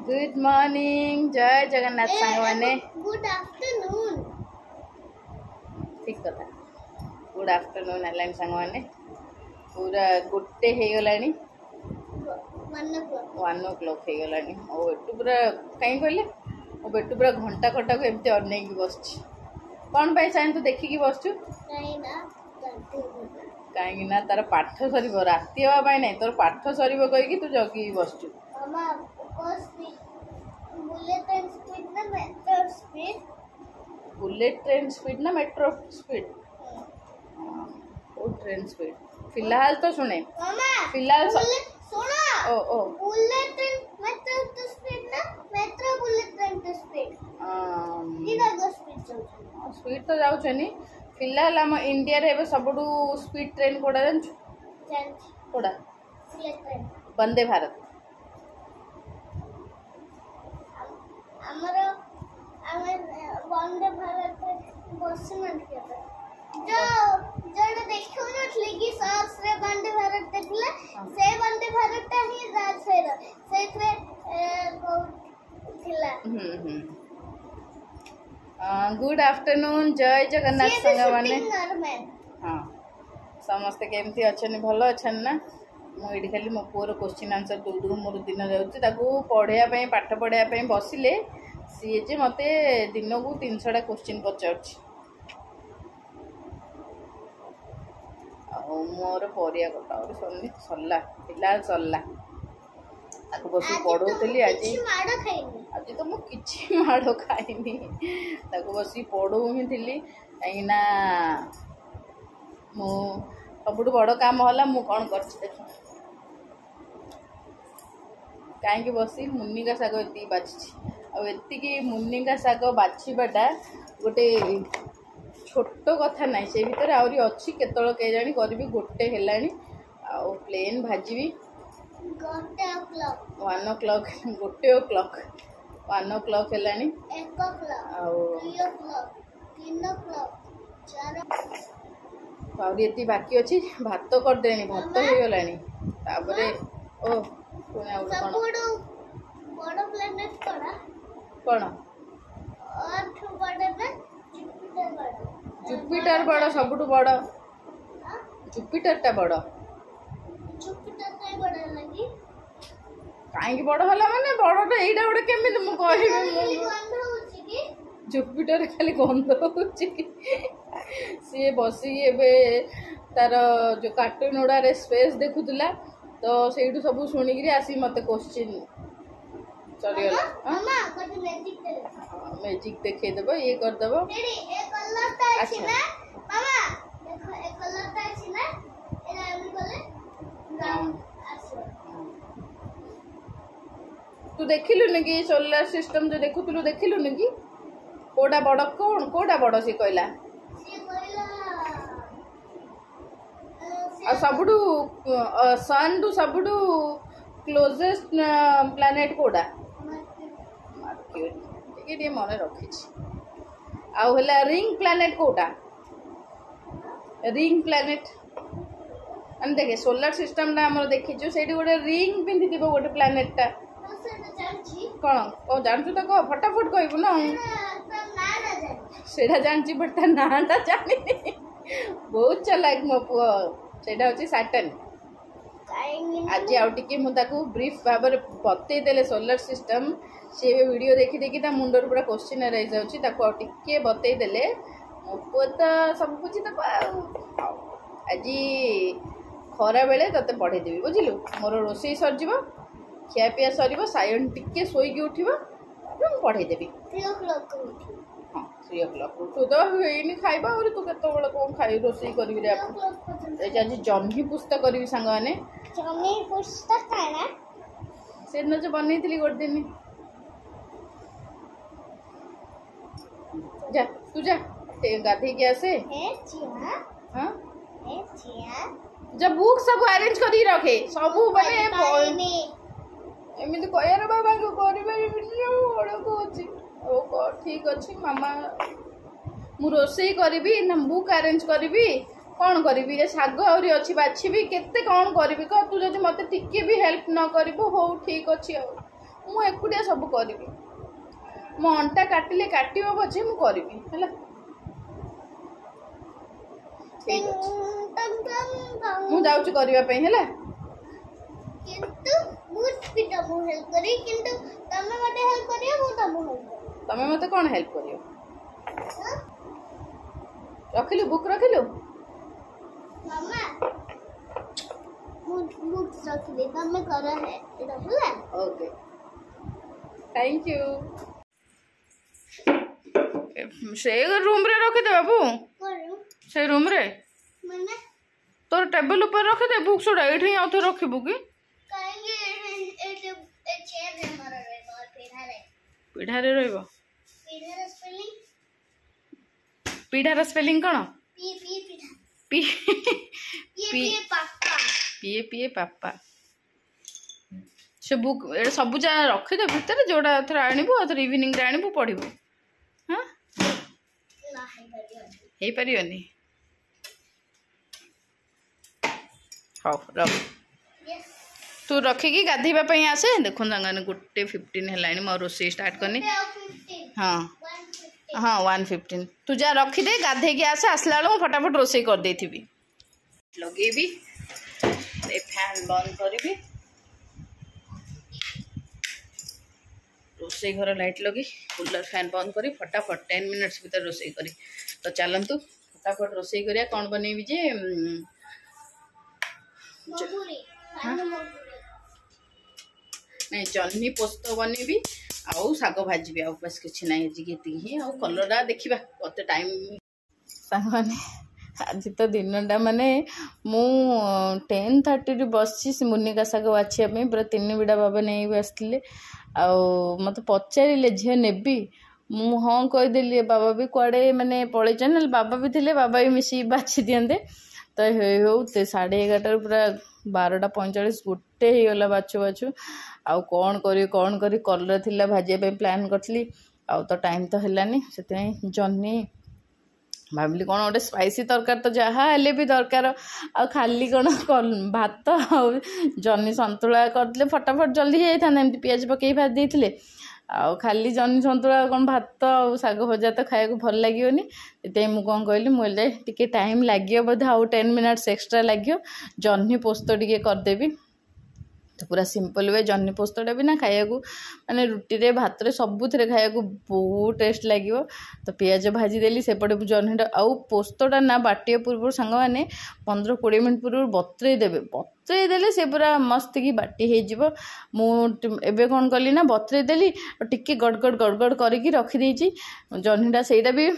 good morning जय जगन्नाथ सांग मैंने गुड आफ्टरनून ठीक कथा गुड आफ्टरनून है सांग मैंने पूरा गोटे हो गला 1 o'clock हो गला बेटू पूरा कहीं कहले मो बेटू पूरा घंटा कटा को एमती अनेक बस कौन पाई चाहे तो देखिकी बसचु कहीं ना तार पाठ सर राति हाँपाई ना तोर पाठ सर कहीकि तू जगी बसचु बुलेट ट्रेन स्पीड ना मेट्रो स्पीड ट्रेन स्पीड फिलहाल तो सुने फिलहाल ओ ओ बुलेट ट्रेन मेट्रो तो स्पीड ना मेट्रो बुलेट ट्रेन तो स्पीड स्पीड तो जाऊनी फिलहाल आम इंडिया रे सबुठू स्पीड ट्रेन कोड़ा जानछु कोड़ा वंदे भारत वंदे भारत बसना जो देखो कि सॉक्स रे वंदे भारत देखले से वंदे भारत ही राजफेर सेथरे थिला गुड आफ्टरनून जय जगन्नाथ संग माने हाँ समस्ते केमती अच्छे भल अच्छन ना मुझे खाली मो पुअर क्वेश्चन आंसर दौड़ मोर दिन जाऊँ पढ़ाई पाठ पढ़ाई बसिले सी जे मते दिन को 300टा क्वेश्चन पचार मोर परिया कटा और सरनी सरला फिलहाल सरला ताको बसी पढ़ौली आज आज तो मुझे किसी माड़ खाइनी ताको बसी पढ़ऊ ही थी कहीं मु सबुठ बड़ काम है मु कौन कर कहीं बसी मुनिका शाग ये बाची आती मुनिका शाग बाछाटा गोटे छोट कथा ना से भितर आहरी अच्छी केतल के जानी करी गोटे है प्लेन भाजी 1 o'clock गोटे o'clock 1 o'clock है आहरी ये बाकी अच्छी भात करदे भात हो गला ओ कौन जुपिटर बड़ सबुठ बड़ जुपिटर टा बड़ कहीं बड़ है माने बड़ा यहीटा गोटे केमी मुझे जुपिटर खाली गंध हो सी बस तार जो कार्टून गुड़ा स्पेस देखुला तो सहीठू सब शुणिक आसी मत क्वेश्चन चलीगला मैजिक देखदेव ये करदेव तू देखिलुन कि सोलार सिस्टम जो देखुलु देखिलुन कि कोटा बड़ कौन कोटा बड़ सी कहला सबुठू सन टू सबुठू क्लोजेस्ट प्लानेट कोटा ये मन रखी आला रिंग प्लानेट कोटा रिंग प्लानेट मैंने देखे सोलार सिस्टम टा आम देखीचु से गोटे रिंग पिंधि गोटे प्लानेट टा कौन कौ जानचु तो कह फटाफट कहबू ना से जानची बट ता नाटा जानी बहुत चलाक मो पुओ सेटा होची सैटर्न आज आउटे मुझे ब्रीफ भाव में बतईदे सोलार सिस्टम सी वीडियो देखी देखी मुंडर पूरा क्वेश्चन रही जाऊँगी बतईदे मो पुआ तो सब बुझीदेव आज खरा बेले ते पढ़ेदेवी बुझिलु मोर रोसई सरज खियापिया सर सायन टिके शोक उठब पढ़ेदेवी 3 o'clock हाँ 3 o'clock तू तो है खाइबा और तू केत कौन खाई रोसई करी आज जह्नी पुस्तक करी सांग मैंने से दिन जो बनई गोटे दिन जा तू जा गाधे के आसे हाँ जब बुक सब अरेंज कर रखे सब माने एमती कह बाबा को कर ठीक अच्छे मामा मु रोसई करी ना बुक अरेंज करी कौन करी शाग आहरी अच्छी बाछी केते कौन करी कह तू जब मत टिके भी हेल्प न करू हो ठीक अच्छे मु एकुटिया सब करी मो अंटा काटिले काटिब पछे मु करी है मु जाऊँ करने है तमें मत कौन हेल्प करियो रखिलु बुक रखिलु ओके थैंक यू से रूम रे रखी दे बाबू से रूम रे तोर टेबल ऊपर रखी दे बुक सुड़ा एठी आउ तो रखिबु की पीढ़ारे रहिबो पीढ़ार स्पेलिंग कौन पीए पीए पापा से बुक सब जा रखिदे भितर जोड़ा थोड़ा आणबु आ इवनिंग रे आणबु पढ़िबु हां हे परियोनी हाँ रख तू रखिकी गाधेबा पई आसे देखो संगाने 1:15 हेलानी मो रोसे स्टार्ट करनी हाँ हाँ 1:15 तू जा रखी दे गाधे के आसे आसला बेलू फटाफट रोसे कर देथिबी लगेबी ए फैन बंद करी रोसे घर लाइट लगी कूलर फैन बंद करी फटाफट 10 मिनट्स भीतर रोसे करी तो चलतु फटाफट रोसे करिया कौन बनेबी जे नहीं जन्नी पोस्त बनेबी आउ शाग भाजी आउ बस किसी ना ही आउ कलर देखा मत टाइम साने आज तो दिनटा माने मु 10:30 बस मुनिका शाग बाछिया पूरा 3 बिड़ा बाबा नहीं आसते मत पचारे झील नेबी मु हाँ कहीदेली बाबा भी कुआड़े माने पलैचे ना बाबा भी थे बाबा भी मिसी बाछी दिंते तो हो 11:30 पूरा 12:45 गोटे हो गला बाछु बाछु आउ कौन करी कलर थिला भाजिया प्लान करी आउ तो टाइम तो हेलानी से जन्नी भाविली कौन गोटे स्पाइसी तरकार तो जहाँ हेले भी दरकार आ खाली कौन भात आ जन्नी सन्तुला करते फटाफट जल्दी जाता एमती पियाज पकई भाज देते आउ खाली जन्नी सन्तुला कौन भात आ शाग भजा तो खाया भल लगे से मुझे कौन कहली मुझे टे टाइम लगे बोधे आउ 10 मिनट्स एक्सट्रा लगे जन्नी पोस्त टे करदेवी तो पूरा सिंपल वे जन्नी पोस्तटा भी ना खाया माने रुटी रे भात रे सबुथिरे खाया बहुत टेस्ट लगे तो पियाज भाजी देली सेपटे जन्नीटा आउ पोस्तटा ना बाटिया पूर्व सांग मैंने 15-20 मिनट पूर्व बतरे देले से पूरा मस्त की बाटी हो मुझे कौन कली ना बतरे देली टिके गड़गड़ गड़गड़ करके रखीदे जन्नीटा से भी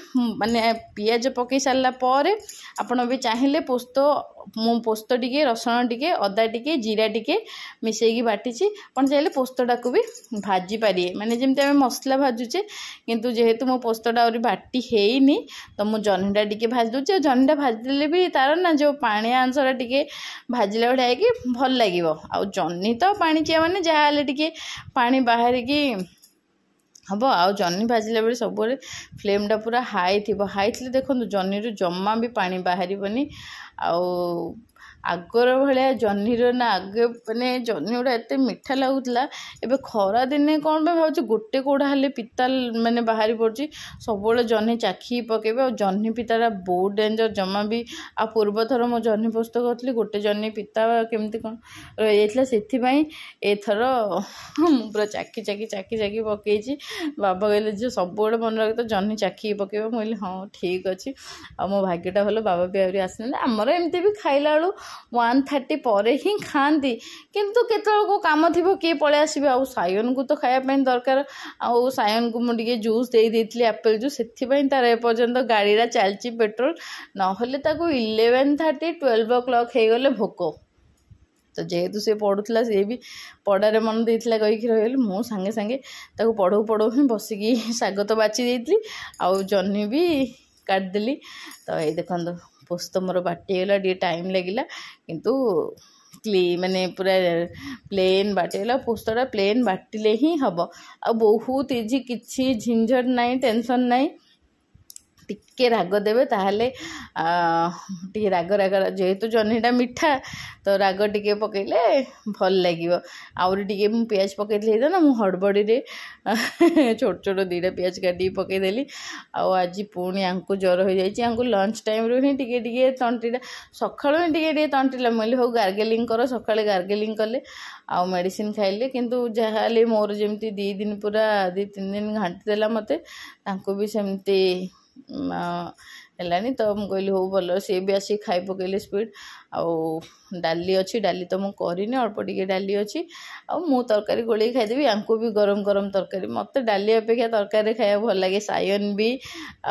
माने पियाज पकई सारा पर आपण भी चाहिए पोस्त मु पोस्त टिके रसुण टिके अदा टिके जीरा टिके मिसेकी बाटी पण चाहिए पोस्तटा को भी भाजी पारे माने जमी आम मसला भाजुचे किंतु जेहेतु मो पोस्तटा बाटी हेनी तो मु जन्नीटा टिके भाजी दूचे जन्नीटा भाजिदेले भी तार ना जो पाणिया अंशटा टिके भाजिला भलिया कि भल लगे आउ जन्नी तो पाणिचिया माने जहाँ टिके पानी बाहरिकी हम आउ जन्नी भाजिला बेले सब फ्लेमटा पूरा हाई थी देखो जन्नी जमा भी पानी बाहर आउ आगर भाया जन्नी ना आगे मैंने जन्नी गुड़ा एत मीठा लगुला एवं खरा दिने कौन भाव गोटे कोड़ा हेल्ले पिता माने बाहरी पड़ी सब जन्नी चाखी पकेबे और जन्नी पिताटा बहुत डेंजर जमा भी आ पूर्व थर मो जन्नी पोस्त करी गोटे जन्नी पिता केमती कौन रही जाता से एथर पूरा चाकी चाकी चाकी चाकी पकई बाबा कहले जो सब मन रखे तो जन्नी चाखी पकेबे मुझे हाँ ठीक अच्छे आ मो भाग्यटा भल बाबा भी आहरी आसने आमर एमती भी खाइला बेलू 1:30 पर ही खाती किंतु केतल को काम थी किए पलि आसबे आउ सायन को तो खायापी दरकार आउ सायन को मुझे जूस दे देती एप्पल जूस से तार एपर्यंत गाड़ीटा चलती पेट्रोल ना 11:30 12 o'clock हो गले भोक तो जेहेतु सी पढ़ुला सी भी पढ़ारे मन देता कहीकि रही मु सांगे सांगे पढ़ऊ पढ़ऊ ही बसिकी शाग तो बाची देती आउ जन्नी भी काटदेली तो ये देखो पोस्त मोर बाटीगला टे टाइम लगिला किंतु माने पूरा प्लेन बाटीगला पोस्तटा प्लेन बाटिले ही हम आ बहुत इजी किसी झंझट नहीं टेंशन नहीं टिके राग देवे ताहले टिके राग राग जेहेतु जह्नीटा मीठा तो राग टिके पकेले भल लगे आउरी टिके मु पियाज पकईली ना मु हड़बड़ी छोट छोट दीटा पियाज काटी पकईदेली आज पुणी आंकु ज्वर हो जाए लंच टाइम रू ही टिके तंटीटा सकाळु ही टिके तंटीला मुझे हो गार्गेलिंग कर सका गार्गेलिंग कले आउ मेडिसिन खाइले किंतु जहाँ मोर जमी 2 दिन पूरा 2-3 दिन घाटी देला मते तांको भी सेमती है तो मुझे कहली हो भल सी भी आसिक खाई पकईले स्पीड आउ डाली अच्छी डाली तो मुझे करनी अल्प टिके डाली अच्छी आउ तरकारी गोल खाईदेवी आंकु भी गरम गरम तरकारी मत डाली अपेक्षा तरकारी खाया भल लगे सायन भी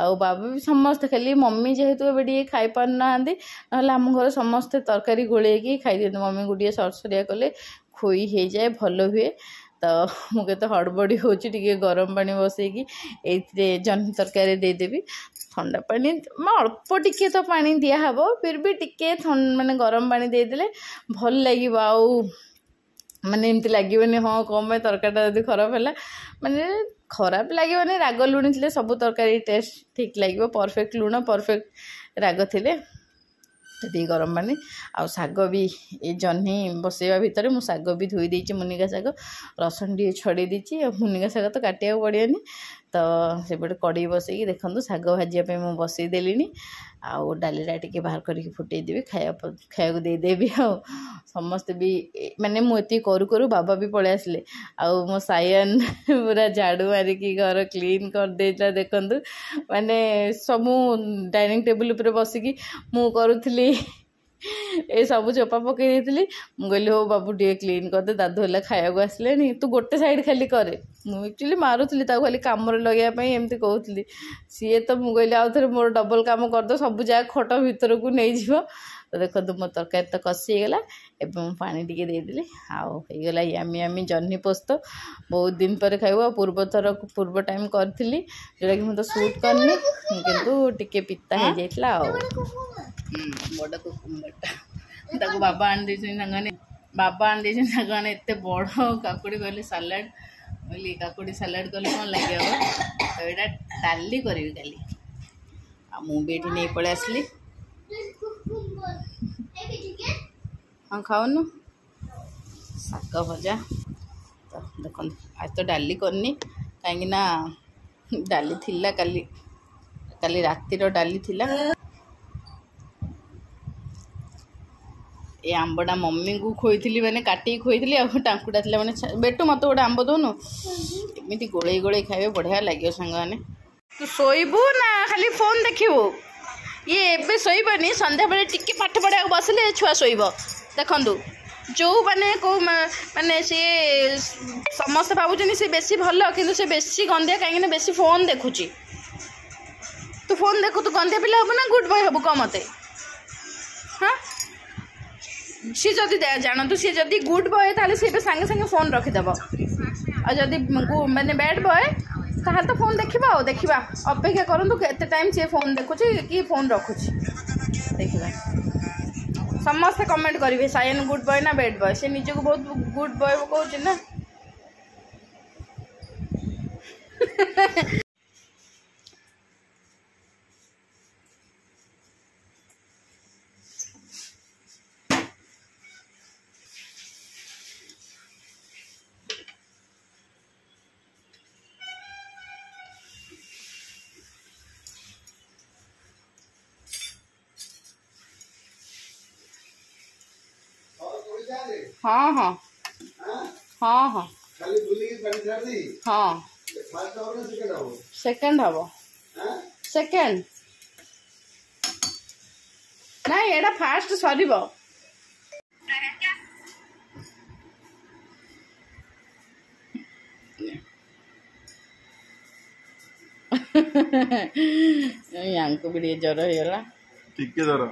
आउ बाबा भी समस्ते खाली मम्मी जेहेतु ए खाई पार ना ना आम घर समस्ते तरकारी गोल खाई दिखते मम्मी गोटे सरसरिया कले खोई हो जाए भल हुए तो मुझे तो हड़बड़ी होची टिके गरम पानी बसैकी ये जह्नी तरकारी देदेवी ठंडा पानी अल्प टिके तो पानी दिहब फिर भी टिके माने गरम पानी देदेले भल लगे आउ माने एमती लगे हाँ कम तरकारीटा जब खराब है माने खराब लगे राग लुणी थे सब तरकारी टेस्ट ठीक लगे परफेक्ट लुण परफेक्ट राग थे दी गरम पानी आउ शाग भी ये जह्नी बसैवा भितर मु शाग भी धोई देछि मुनिगा शाग रसुण टी छड़ी देछि मुनिगा शाग तो काटिया पड़ेनि तो सेपटे कड़े बसैकी देखो शाग भाजिया मुझे बसई देली आउ डालीटा टिके बाहर करके फुटे देवी खाया देदेवी आ समस्ते भी माने मुझे करू करू बाबा भी पलि आसिले आउ मो सायन पूरा झाड़ू मारिकी घर क्लीन कर देता देखु माने सबू डाइनिंग टेबल उपर बसिकी मु करूथली ए सब चोपा पकई देती मुझे हो बाबू टे क्लीन करदे दादू है खाया आसले तू गोटे साइड खाली करे मुझे एक्चुअली मारुली खाली कम लगाई एमती कहती सी तो मुझे आउ थे मोर डबल कम करदे सब जगह खट भर को नहीं जीव तो देखो मो तरकारी तो कषिगला एवं पानी टिके देदेली आईगला यामी यामी जह्नी पोस्त बहुत दिन पर खाइब पूर्व टाइम करी जोटा कि मुझे सूट करनी किंतु टिके पिता हो जाता बड़ कुकुम्बरटा बाबा आनी साने बाबा आनी साने एत बड़ काकुड़ी कहले सालाड बोली काकुड़ी सालाड कले कौन लगे तो यहाँ डाली करी काली मुझे नहीं पलि आसली हाँ खाऊनु शाग भजा तो देख आज तो डाली करनी कहीं डाली थिला काली रातिर डाली थिला ये आंबटा मम्मी को खोई मैंने काटिक खोई टांकुटा थी मैंने बेटू मत गोटे आंब दौनु एमती गोले गोले खाइबे बढ़िया लगे सांग मैंने तू शोबू ना खाली फोन देखू ये एबे शोबनी संध्या बेले टिके पाठ पढ़ा बसले छुआ शोब देखु जो मैंने को माने सी समस्त भावुं सी बेसी भल कि सी बेसी गंदिया कहीं बेसी फोन देखुची तू फोन देखु तू गंदिया पिला हबु ना गुड बॉय हबु कह मते हाँ सी जदि जानतु सी जदि गुड बॉय ताले सी सांगे सांगे फोन रखिदेव और जदि माने बैड बॉय ताहले तो फोन देखा अपेक्षा करूँ केते टाइम सी फोन देखुची कि फोन रखुची देखा समस्ते कमेंट करेंगे सायन गुड बॉय ना बैड बॉय से निजक बहुत गुड बॉय कहूँ ना हाँ हाँ हाँ हाँ हाँ सेकेंड हम सेकेंड ना एटा फास्ट सर यांको भी ज्वर होगला टिके ज्वर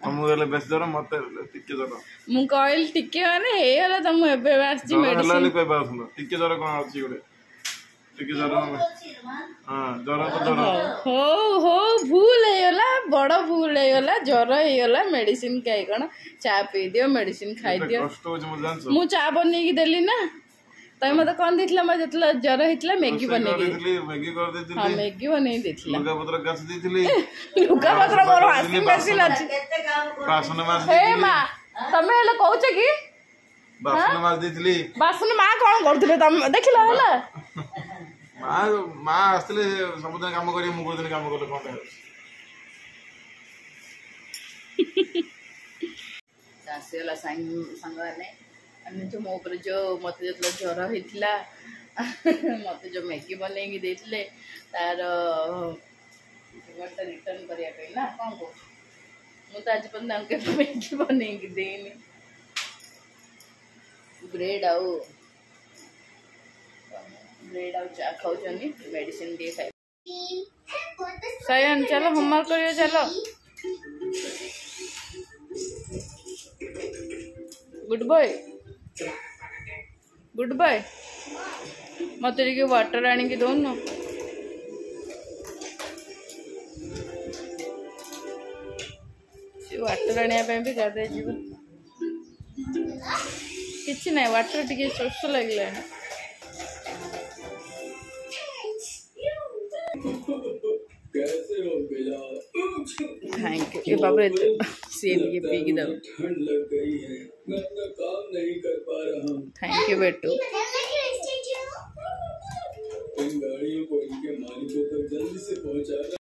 तुमको बेस ज्वर मत टिके ज्वर मु कहली टिके माने हेगला तुम एबे आसी मेडिसिन कोइ बासुन टिके ज्वर कोन अछि गोले टिके ज्वर हां ज्वर तो ज्वर हो भूल हेगला बड़ भूल हेगला ज्वर हेगला मेडिसिन खाइ कोन चा पी दियो मेडिसिन खाइ दियो कष्ट हो मु जान मु चा बनै की देली ना तय मते कौन देथिला म जतला जर हितला मैगी बने मैगी कर देथिली हां मैगी बने देथिला लुगा पत्र गछ देथिली लुगा पत्र मोर वाशिंग मशीन अछि बासन मार हे मां तमे हेले कहउछ की बासन मार देथिली बासन मां कोन करथिले तम देखिला होला मां मां आस्तले सब दिन काम करी मु को दिन काम करले कोन आसीला संगने अन्य जो मो ऊपर जो मत जो ज्वर होता मत जो मैगी बनई देते तार रिटर्न करने ना कौन कह मुझे आज पर्यटन मैगी बनई देनी ब्रेड आउ चा खाऊ मेडिसिन दिए खाए सयन चलो होमवर्क करियो चलो गुड बाय मत वाटर आनिक दौन वाटर आने भी गाधे जी कि ना वाटर टी शोष लगे थैंक यू बाबा से लिए पी की दो थैंक यू बेटू